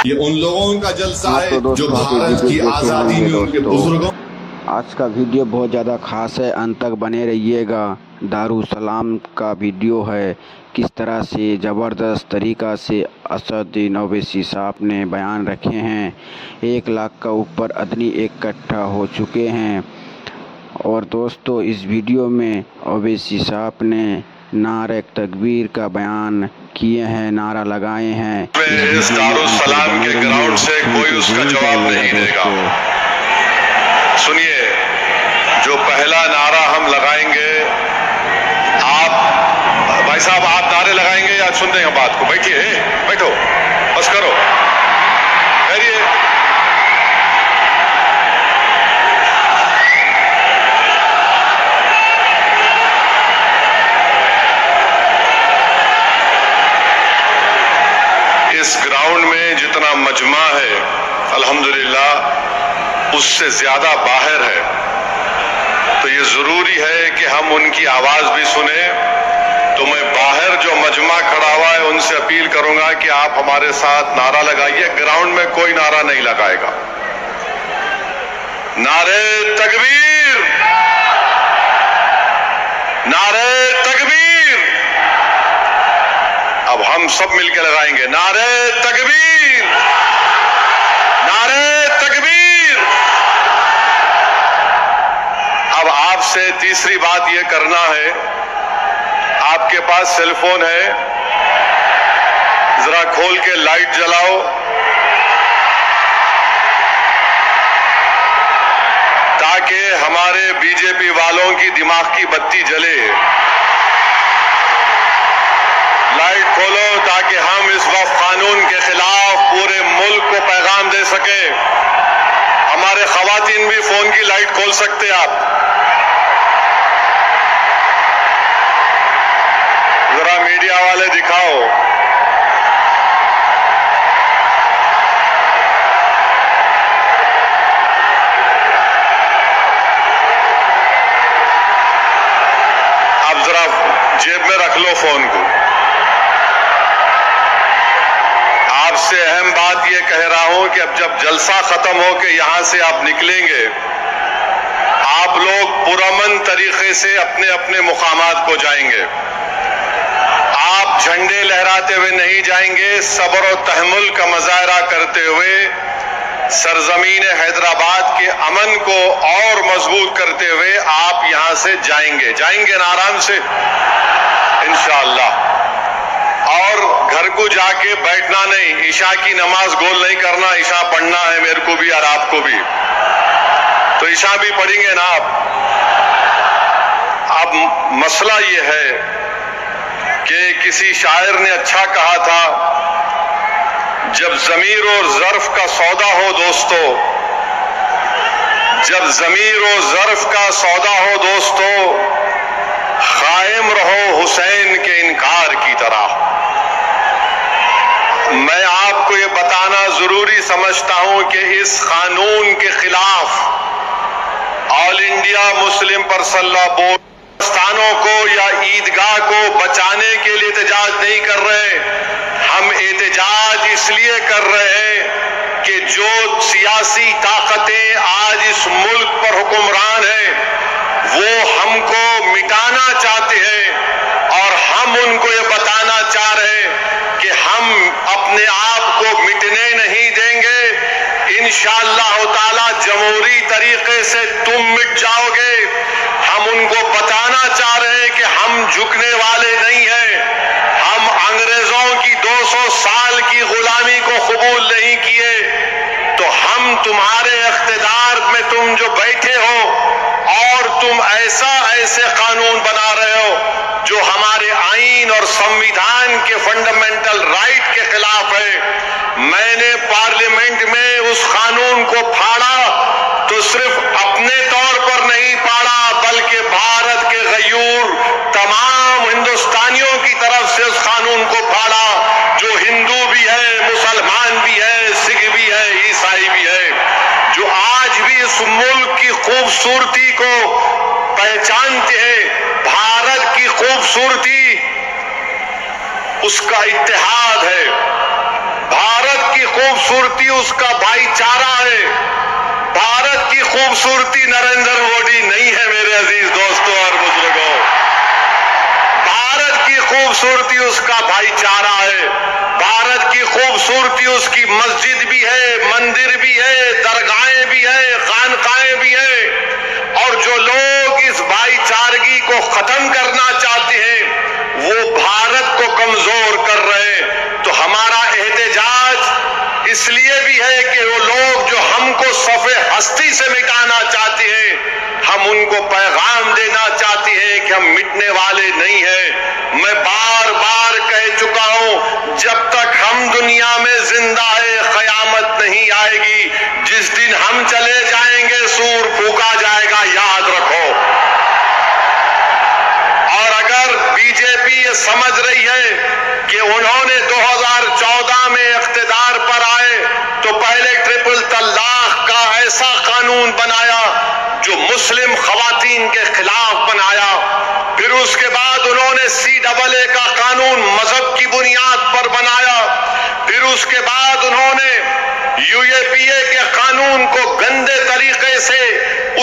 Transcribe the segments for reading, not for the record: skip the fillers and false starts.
یہ ان لوگوں کا جلسہ ہے تو جو دوستوں بھارت کی آزادی میں ان کے بزرگوں آج کا ویڈیو بہت زیادہ خاص ہے، انت تک بنے رہیے گا۔ دارالسلام کا ویڈیو ہے، کس طرح سے زبردست طریقہ سے اسدالدین اویسی صاحب نے بیان رکھے ہیں۔ 1 لاکھ کا اوپر عدنی اکٹھا ہو چکے ہیں۔ اور دوستو اس ویڈیو میں اویسی صاحب نے نعرہ تکبیر کا بیان کیے ہیں، نعرہ لگائے ہیں۔ اس دارالسلام کے گراؤنڈ سے کوئی اس کا جواب نہیں دے گا۔ سنیے، جو پہلا نعرہ ہم لگائیں گے، آپ بھائی صاحب آپ نعرے لگائیں گے یا سن رہے ہیں بات کو؟ بیٹھیے، بیٹھو، بس کرو، بیٹھیے۔ اس گراؤنڈ میں جتنا مجمع ہے الحمدللہ اس سے زیادہ باہر ہے، تو یہ ضروری ہے کہ ہم ان کی آواز بھی سنیں۔ تو میں باہر جو مجمع کھڑا ہوا ہے ان سے اپیل کروں گا کہ آپ ہمارے ساتھ نعرہ لگائیے۔ گراؤنڈ میں کوئی نعرہ نہیں لگائے گا۔ نعرہ تکبیر، نعرہ تکبیر، اب ہم سب مل کے لگائیں گے۔ نعرہ تکبیر، نعرہ تکبیر۔ اب آپ سے تیسری بات یہ کرنا ہے، آپ کے پاس سیل فون ہے، ذرا کھول کے لائٹ جلاؤ تاکہ ہمارے بی جے پی والوں کی دماغ کی بتی جلے۔ لائٹ کھولو تاکہ ہم اس وقت قانون کے خلاف پورے ملک کو پیغام دے سکیں۔ ہمارے خواتین بھی فون کی لائٹ کھول سکتے آپ۔ ذرا میڈیا والے دکھاؤ۔ اب ذرا جیب میں رکھ لو فون کو۔ آپ سے اہم بات یہ کہہ رہا ہوں کہ اب جب جلسہ ختم ہو کے یہاں سے آپ نکلیں گے، آپ لوگ پرامن طریقے سے اپنے اپنے مقامات کو جائیں گے۔ آپ جھنڈے لہراتے ہوئے نہیں جائیں گے، صبر و تحمل کا مظاہرہ کرتے ہوئے سرزمین حیدرآباد کے امن کو اور مضبوط کرتے ہوئے آپ یہاں سے جائیں گے نا آرام سے انشاءاللہ۔ اور گھر کو جا کے بیٹھنا نہیں، عشاء کی نماز گول نہیں کرنا، عشاء پڑھنا ہے میرے کو بھی اور آپ کو بھی، تو عشاء بھی پڑھیں گے نا آپ۔ اب مسئلہ یہ ہے کہ کسی شاعر نے اچھا کہا تھا، جب ضمیر و ظرف کا سودا ہو دوستو، جب ضمیر و ظرف کا سودا ہو دوستو، قائم رہو حسین کے انکار کی طرح۔ میں آپ کو یہ بتانا ضروری سمجھتا ہوں کہ اس قانون کے خلاف آل انڈیا مسلم پرسنل لا بورڈ استانوں کو یا عیدگاہ کو بچانے کے لیے احتجاج نہیں کر رہے، ہم احتجاج اس لیے کر رہے ہیں کہ جو سیاسی طاقتیں آج اس ملک پر حکمران ہیں وہ ہم کو مٹانا چاہتے ہیں، اور ہم ان کو یہ بتانا چاہ رہے ہیں کہ ہم اپنے آپ کو مٹنے نہیں دیں گے۔ انشاءاللہ تعالی جمہوری طریقے سے تم مٹ جاؤ گے۔ ہم ان کو بتانا چاہ رہے ہیں کہ ہم جھکنے والے نہیں ہیں، ہم انگریزوں کی 200 سال کی غلامی کو قبول نہیں کیے، تو ہم تمہارے اقتدار میں تم جو بیٹھے ہو اور تم ایسے قانون بنا رہے ہو جو ہمارے آئین اور سمویدھان کے فنڈامنٹل رائٹ کے خلاف ہے۔ میں نے پارلیمنٹ میں اس قانون کو پھاڑا تو صرف اپنے طور پر نہیں پھاڑا بلکہ بھارت کے غیور تمام ہندوستانیوں کی طرف سے اس قانون کو پھاڑا، جو ہندو بھی ہے، مسلمان بھی ہے، سکھ بھی ہے، عیسائی بھی ہے، جو آج بھی اس ملک کی خوبصورتی کو پہچانتے ہیں۔ بھارت کی خوبصورتی اس کا اتحاد ہے، भारत की खूबसूरती उसका भाईचारा है। भारत की खूबसूरती नरेंद्र मोदी नहीं है मेरे अजीज दोस्तों और बुजुर्गों। भारत की खूबसूरती उसका भाईचारा है। भारत की खूबसूरती उसकी मस्जिद भी है, मंदिर भी है, दरगाहें भी है, खानकाएं भी है। और जो लोग इस भाईचारगी को खत्म करना चाहते हैं वो भारत को कमजोर कर रहे हैं। तो हमारा एहतजाज इसलिए भी है कि वो लोग जो हमको सफ़े हस्ती से मिटाना चाहते हैं, हम उनको पैगाम देना चाहते हैं कि हम मिटने वाले नहीं हैं। मैं बार बार कह चुका हूं, जब तक हम दुनिया में जिंदा है कयामत नहीं आएगी। जिस दिन हम चले जाएंगे सूर फूका जाएगा, याद रखो। और अगर बीजेपी ये समझ रही है कि उन्होंने 2014 में इख्तिदार पर आए तो पहले ट्रिपल तलाक का ऐसा कानून बनाया जो मुस्लिम खवातीन के खिलाफ बनाया, फिर उसके बाद उन्होंने CAA का कानून मजहब की बुनियाद पर बनाया, फिर उसके बाद उन्होंने UAPA के कानून को गंदे तरीके से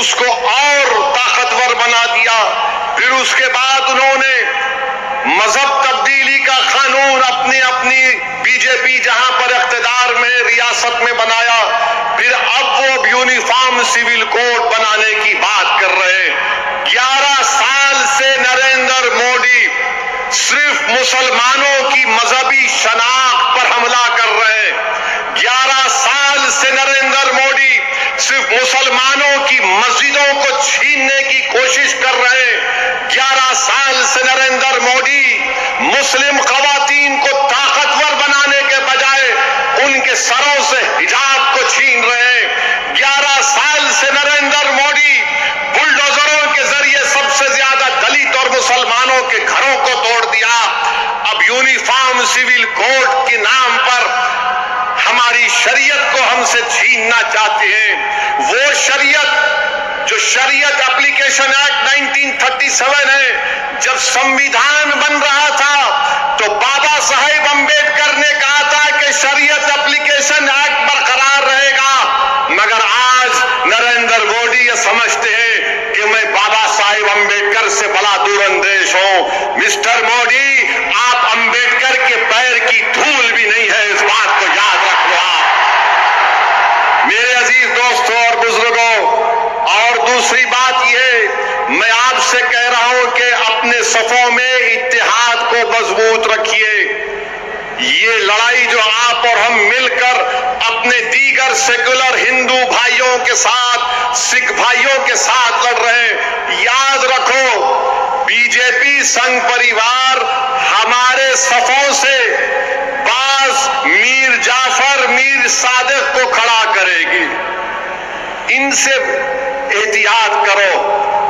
उसको और ताकतवर बना दिया, फिर उसके बाद उन्होंने मजहब तब्दीली का कानून अपनी बीजेपी जहां पर इख्तिदार में रियासत में बनाया, फिर अब वो यूनिफॉर्म सिविल कोड बनाने की बात कर रहे हैं। 11 साल से नरेंद्र मोदी सिर्फ मुसलमानों की मजहबी शनाख्त पर हमला कर रहे हैं। 11 साल से नरेंद्र मोदी सिर्फ मुसलमानों की मस्जिदों को छीनने की कोशिश कर रहे हैं। 11 साल से नरेंद्र मोदी मुस्लिम खवातीन को ताकतवर बनाने के बजाय उनके सरों से हिजाब को छीन रहे हैं। 11 साल से नरेंद्र मोदी बुलडोजरों के जरिए सबसे ज्यादा दलित और मुसलमानों के घरों को तोड़ दिया। अब यूनिफॉर्म सिविल कोड के नाम पर हमारी शरीयत को हमसे छीनना चाहते हैं। वो शरीयत जो शरीयत एप्लीकेशन एक्ट 1937 है, जब संविधान बन रहा था तो बाबा साहेब अंबेडकर ने कहा था कि शरीयत एप्लीकेशन एक्ट बरकरार रहेगा, मगर आज नरेंद्र मोदी ये समझते हैं कि मैं बाबा साहेब अंबेडकर से बड़ा दूरअंदेश हूं। मिस्टर मोदी, आप अंबेडकर के पैर की धूल भी नहीं है, इस बात को याद रख लो आप। मेरे अजीज दोस्तों और बुजुर्गों, और दूसरी बात यह, मैं आपसे कह रहा हूं कि अपने सफों में इत्तेहाद को मजबूत रखिए। ये लड़ाई जो आप और हम मिलकर अपने दीगर सेकुलर हिंदू भाइयों के साथ, सिख भाइयों के साथ लड़ रहे हैं, याद रखो बीजेपी संघ परिवार हमारे सफों से बाज मीर जाफर, मीर सादिक को खड़ा करेगी। इनसे एहतियात करो।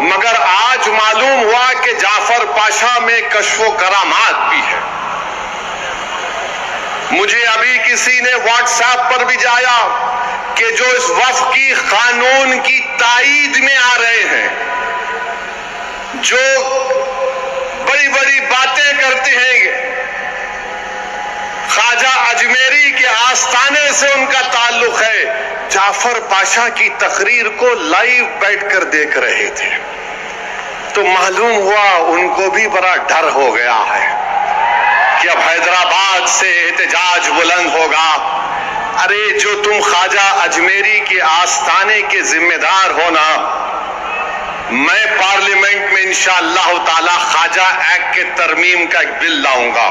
मगर आज मालूम हुआ कि जाफर पाशा में कश्फो करामात भी है। मुझे अभी किसी ने व्हाट्सएप पर भी जाया कि जो इस वफकी कानून की ताईद में आ रहे हैं, जो बड़ी बड़ी बातें करते हैं, ख्वाजा अजमेरी के आस्थाने से उनका ताल्लुक है, जाफर पाशा की तकरीर को लाइव बैठकर देख रहे थे, तो मालूम हुआ उनको भी बड़ा डर हो गया है कि अब हैदराबाद से एहतजाज बुलंद होगा। अरे जो तुम ख्वाजा अजमेरी के आस्थाने के जिम्मेदार हो ना, मैं पार्लियामेंट में इंशाअल्लाह ताला ख्वाजा एक्ट के तरमीम का एक बिल लाऊंगा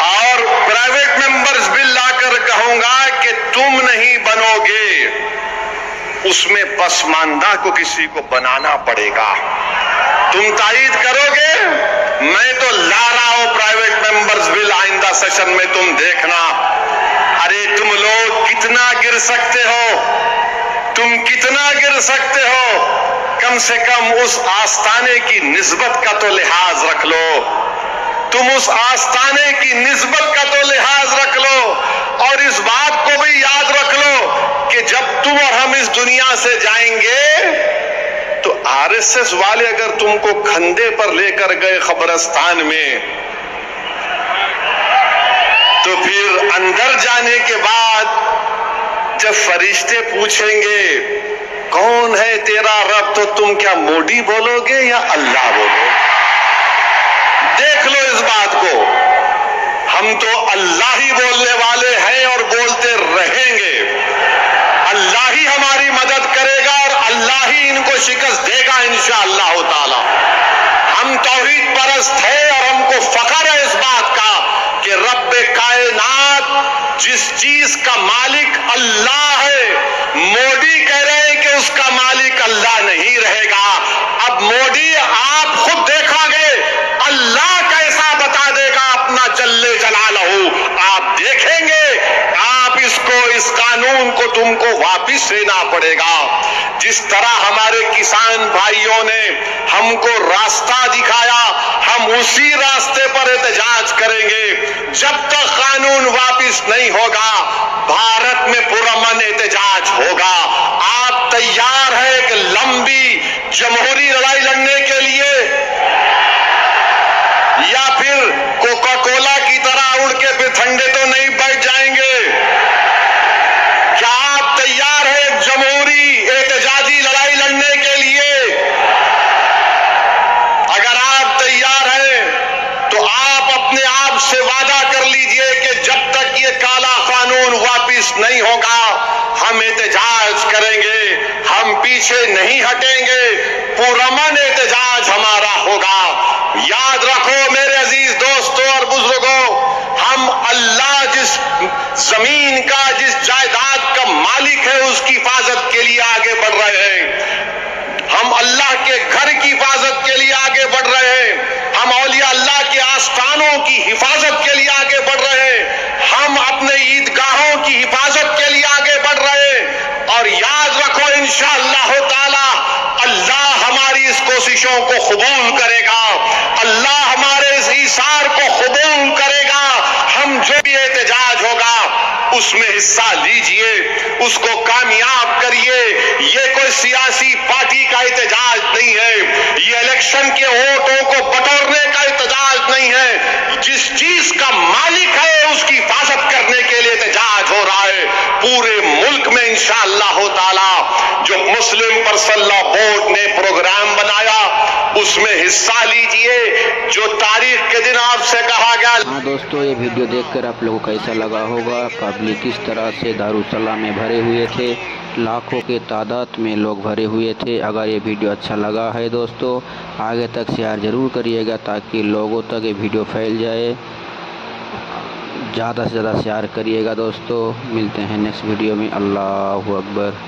और प्राइवेट मेंबर्स बिल लाकर कहूंगा कि तुम नहीं बनोगे, उसमें पसमानदा को किसी को बनाना पड़ेगा। तुम तायीद करोगे, मैं तो ला रहा हूं प्राइवेट मेंबर्स बिल आइंदा सेशन में, तुम देखना। अरे तुम लोग कितना गिर सकते हो, तुम कितना गिर सकते हो, कम से कम उस आस्थाने की निस्बत का तो लिहाज रख लो। तुम उस आस्थाने की निस्बत का तो लिहाज रख लो, और इस बात को भी याद रख लो कि जब तुम और हम इस दुनिया से जाएंगे तो आरएसएस वाले अगर तुमको कंधे पर लेकर गए कब्रिस्तान में, तो तो फिर अंदर जाने के बाद जब फरिश्ते पूछेंगे कौन है तेरा रब, तो तुम क्या मोदी बोलोगे या अल्लाह बोलोगे? देख लो इस बात को। हम तो अल्लाह ही बोलने वाले हैं और बोलते रहेंगे। अल्लाह ही हमारी मदद करेगा और अल्लाह ही इनको शिकस्त देगा इंशाअल्लाह ताला। हम तौहीद परस्त हैं और हमको फख्र है इस बात का कि रब्बे कायनात जिस चीज का मालिक अल्लाह है, मोदी कह रहे हैं कि उसका मालिक अल्लाह नहीं रहेगा। अब मोदी आप खुद देखोगे अल्लाह कैसा बता देगा अपना जल्ले जलालहू, आप देखेंगे। आप इस कानून को तुमको वापिस लेना पड़ेगा। जिस तरह हमारे किसान भाइयों ने हमको रास्ता दिखाया, हम उसी रास्ते पर एहतजाज करेंगे। जब तक कानून वापिस नहीं होगा भारत में पुरअमन एहतजाज होगा। आप तैयार हैं कि लंबी जमहूरी लड़ाई लड़ने के लिए, या फिर कोका कोला की तरह उड़ के फिर ठंडे तो नहीं बैठ जाएंगे? क्या आप तैयार हैं जमहूरी एहतजाजी लड़ाई लड़ने के लिए? अगर आप तैयार हैं तो आप अपने आप से वादा कर लीजिए कि जब तक ये काला कानून वापिस नहीं होगा हम एहतजाज करेंगे, हम पीछे नहीं हटेंगे, पुरअमन एहतजाज हमारा होगा। याद रखो मेरे अजीज दोस्तों और बुजुर्गों, हम अल्लाह जिस जमीन का, जिस जायदाद का मालिक है उसकी हिफाजत के लिए आगे बढ़ रहे हैं। हम अल्लाह के घर की हिफाजत के लिए आगे बढ़ रहे हैं। हम औलिया अल्लाह के आस्थानों की हिफाजत के लिए आगे बढ़ रहे हैं। हम अपने ईदगाहों की हिफाजत के लिए आगे बढ़ रहे हैं। और याद रखो इंशाअल्लाह ताला अल्लाह हमारी इस कोशिशों को कबूल करेगा, अल्लाह हमारे इस ईसार को कबूल करेगा। हम जो भी एहतजाज होगा उसमें हिस्सा लीजिए, उसको कामयाब करिए। ये कोई सियासी पार्टी का एहतजाज नहीं है, ये इलेक्शन के वोटों को बटोरने का एहतजाज नहीं है। जिस चीज का मालिक है उसकी हिफाजत करने के लिए एहतजाज हो रहा है पूरे मुल्क में इंशाअल्लाह ताला। जो मुस्लिम पर्सनल बोर्ड ने प्रोग्राम बनाया उसमें हिस्सा लीजिए। जो तारीख के दिन आपसे कहा गया। हाँ दोस्तों, ये वीडियो देखकर आप लोगों को कैसा लगा होगा? पब्लिक किस तरह से दारुसलाम में भरे हुए थे, लाखों के तादाद में लोग भरे हुए थे। अगर ये वीडियो अच्छा लगा है दोस्तों, आगे तक शेयर ज़रूर करिएगा ताकि लोगों तक ये वीडियो फैल जाए। ज़्यादा से ज़्यादा शेयर करिएगा दोस्तों। मिलते हैं नेक्स्ट वीडियो में। अल्लाहू अकबर।